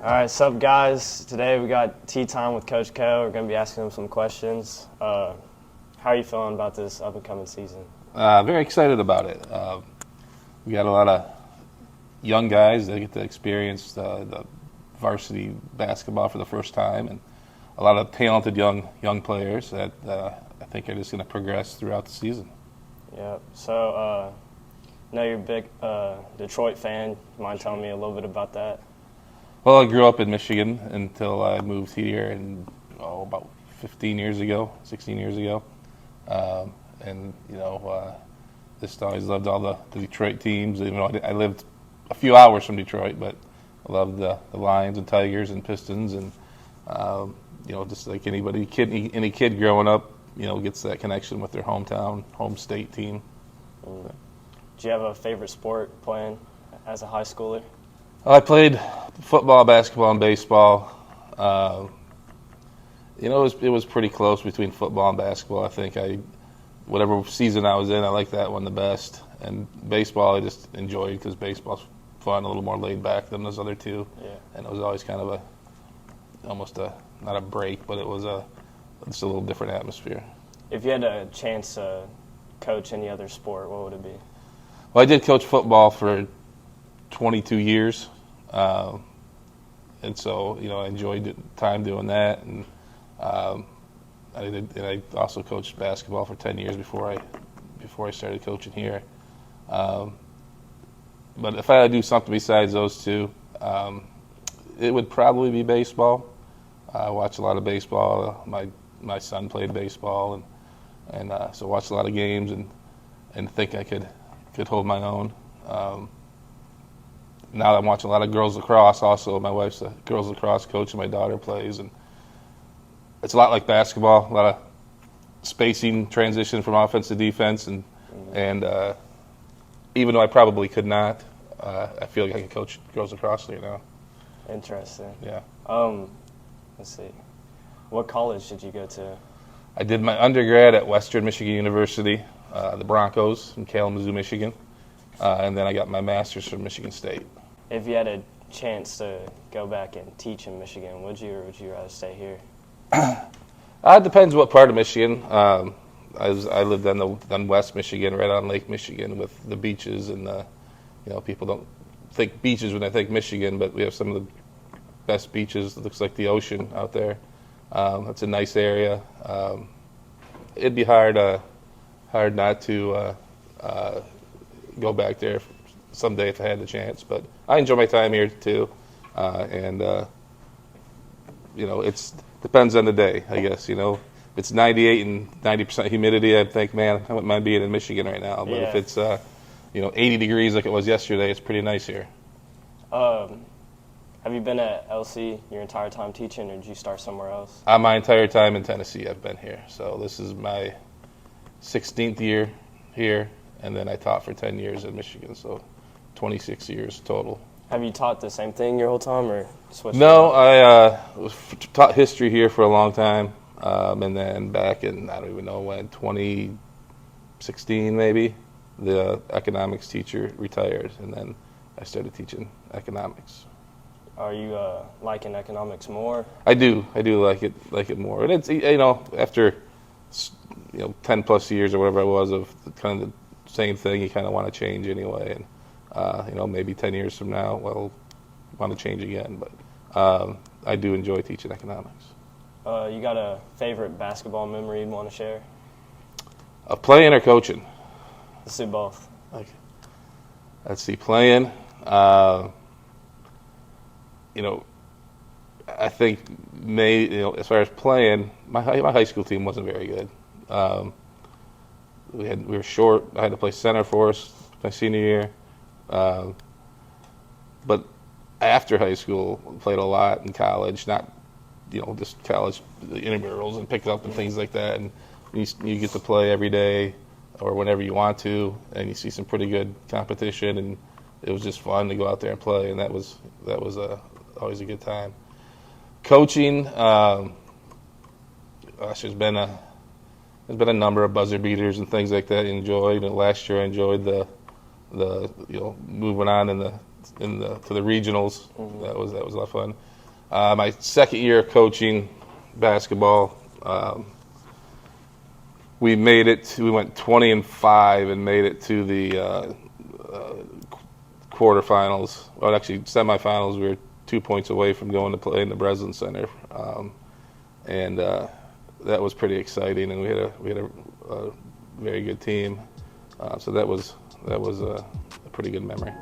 All right, sup guys? Today we got tea time with Coach Ko. We're going to be asking him some questions. How are you feeling about this up-and-coming season? Very excited about it. We got a lot of young guys that get to experience the varsity basketball for the first time, and a lot of talented young players that I think are just going to progress throughout the season. Yeah. So, I know you're a big Detroit fan. You mind telling me a little bit about that? Well, I grew up in Michigan until I moved here about 16 years ago. And, just always loved all the Detroit teams. Even though I lived a few hours from Detroit, but I loved the Lions and Tigers and Pistons. And, just like any kid growing up, gets that connection with their home state team. Mm. Do you have a favorite sport playing as a high schooler? I played football, basketball, and baseball. It was pretty close between football and basketball. I think whatever season I was in, I liked that one the best. And baseball, I just enjoyed because baseball's fun, a little more laid back than those other two. Yeah. And it was always kind of not a break, but it was just a little different atmosphere. If you had a chance to coach any other sport, what would it be? Well, I did coach football for 22 years. And so, I enjoyed the time doing that. And I also coached basketball for 10 years before I started coaching here. But if I had to do something besides those two, it would probably be baseball. I watch a lot of baseball. My son played baseball, and so watched a lot of games and think I could hold my own. Now I'm watching a lot of girls lacrosse also. My wife's a girls lacrosse coach and my daughter plays. And it's a lot like basketball, a lot of spacing, transition from offense to defense. And even though I probably could not, I feel like I can coach girls lacrosse here now. Interesting. Yeah. Let's see. What college did you go to? I did my undergrad at Western Michigan University, the Broncos in Kalamazoo, Michigan. And then I got my master's from Michigan State. If you had a chance to go back and teach in Michigan, would you, or would you rather stay here? It depends what part of Michigan. I lived on West Michigan, right on Lake Michigan, with the beaches and people don't think beaches when they think Michigan, but we have some of the best beaches. It looks like the ocean out there. It's a nice area. It'd be hard not to go back there someday if I had the chance. But I enjoy my time here too, and it depends on the day, I guess. If it's 98 and 90% humidity, I'd think, man, I wouldn't mind being in Michigan right now. But yeah. If it's 80 degrees like it was yesterday, it's pretty nice here. Have you been at LC your entire time teaching, or did you start somewhere else? My entire time in Tennessee, I've been here. So this is my 16th year here. And then I taught for 10 years in Michigan, so 26 years total. Have you taught the same thing your whole time, or switched? No, I taught history here for a long time, and then back in, I don't even know when, 2016 maybe, the economics teacher retired, and then I started teaching economics. Are you liking economics more? I do like it more, and it's after 10 plus years or whatever it was of kind of the same thing, you kind of want to change anyway, and maybe 10 years from now, well, want to change again. But I do enjoy teaching economics. You got a favorite basketball memory you'd want to share? Of playing or coaching? Let's do both. Okay. Let's see, playing. I think as far as playing, my high school team wasn't very good. We were short. I had to play center for us my senior year. But after high school, played a lot in college, not just college intramurals and pick up and things like that. And you get to play every day or whenever you want to, and you see some pretty good competition, and it was just fun to go out there and play, and that was always a good time. Coaching, there's been a number of buzzer beaters and things like that I enjoyed. And last year I enjoyed the moving on to the regionals. Mm-hmm. That was a lot of fun. My second year of coaching basketball, we made it. We went 20-5 and made it to the quarterfinals. Well, actually, semifinals. We were 2 points away from going to play in the Breslin Center, and that was pretty exciting. And we had a very good team. So that was a pretty good memory.